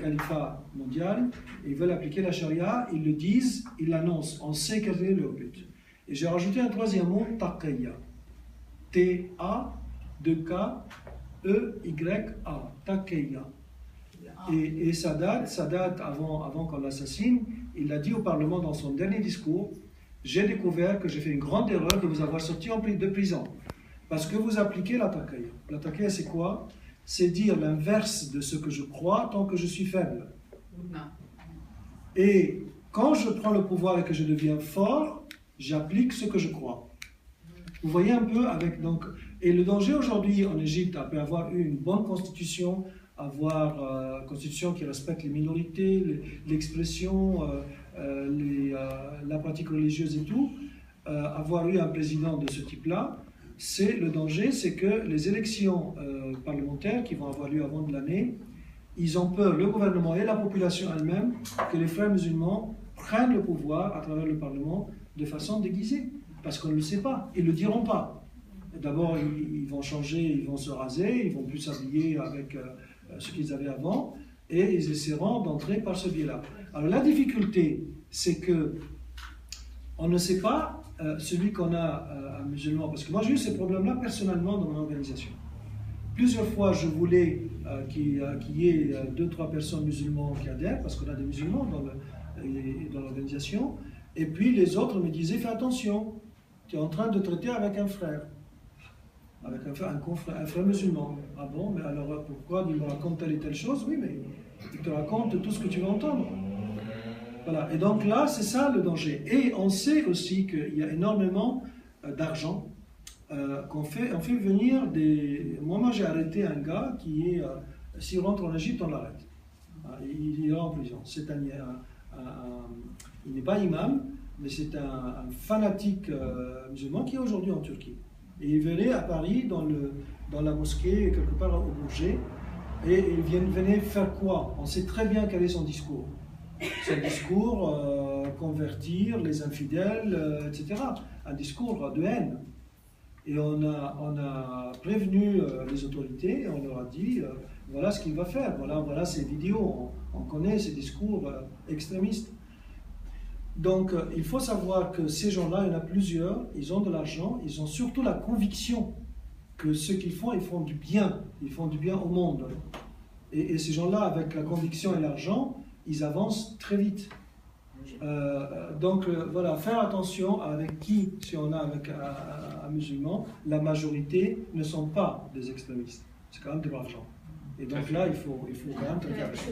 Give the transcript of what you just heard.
califat mondial, et ils veulent appliquer la charia, ils le disent, ils l'annoncent, on sait quel est leur but. Et j'ai rajouté un troisième mot, taqiyya. T-A-2-K-E-Y-A, taqiyya. Et ça date avant qu'on l'assassine. Il a dit au Parlement dans son dernier discours, j'ai découvert que j'ai fait une grande erreur de vous avoir sorti de prison. Parce que vous appliquez la taqiyya. La taqiyya, c'est quoi? C'est dire l'inverse de ce que je crois tant que je suis faible. Et quand je prends le pouvoir et que je deviens fort, j'applique ce que je crois. Vous voyez un peu avec donc. Et le danger aujourd'hui en Égypte, après avoir eu une bonne constitution, avoir une constitution qui respecte les minorités, l'expression, la pratique religieuse et tout, avoir eu un président de ce type-là, c'est le danger, c'est que les élections parlementaires qui vont avoir lieu avant de l'année, ils ont peur, le gouvernement et la population elle-même, que les frères musulmans prennent le pouvoir à travers le Parlement de façon déguisée, parce qu'on ne le sait pas, ils ne le diront pas. D'abord, ils vont changer, ils vont se raser, ils vont plus s'habiller avec ce qu'ils avaient avant, et ils essaieront d'entrer par ce biais-là. Alors la difficulté, c'est que on ne sait pas celui qu'on a un musulman, parce que moi j'ai eu ces problèmes-là personnellement dans mon organisation. Plusieurs fois, je voulais qu'il y ait 2-3 personnes musulmanes qui adhèrent, parce qu'on a des musulmans dans l'organisation, et puis les autres me disaient, fais attention, tu es en train de traiter avec un frère. Avec un frère musulman. Ah bon, mais alors pourquoi il me raconte telle et telle chose? Oui, mais il te raconte tout ce que tu veux entendre. Voilà, et donc là, c'est ça le danger. Et on sait aussi qu'il y a énormément d'argent on fait venir des... Moi, j'ai arrêté un gars qui est... s'il rentre en Égypte, on l'arrête. Il ira en prison. C'est il n'est pas imam, mais c'est un fanatique musulman qui est aujourd'hui en Turquie. Et il venait à Paris, dans la mosquée, quelque part au Bourget, et il venait faire quoi? On sait très bien quel est son discours. Son discours, convertir les infidèles, etc. Un discours de haine. Et on a prévenu les autorités, et on leur a dit, voilà ce qu'il va faire, voilà ses vidéos, on connaît ses discours extrémistes. Donc, il faut savoir que ces gens-là, il y en a plusieurs, ils ont de l'argent, ils ont surtout la conviction que ce qu'ils font, ils font du bien au monde. Et ces gens-là, avec la conviction et l'argent, ils avancent très vite. Donc, voilà, faire attention avec qui, si on a avec un musulman, la majorité ne sont pas des extrémistes. C'est quand même de l'argent. Et donc là, il faut quand même traiter avec ça.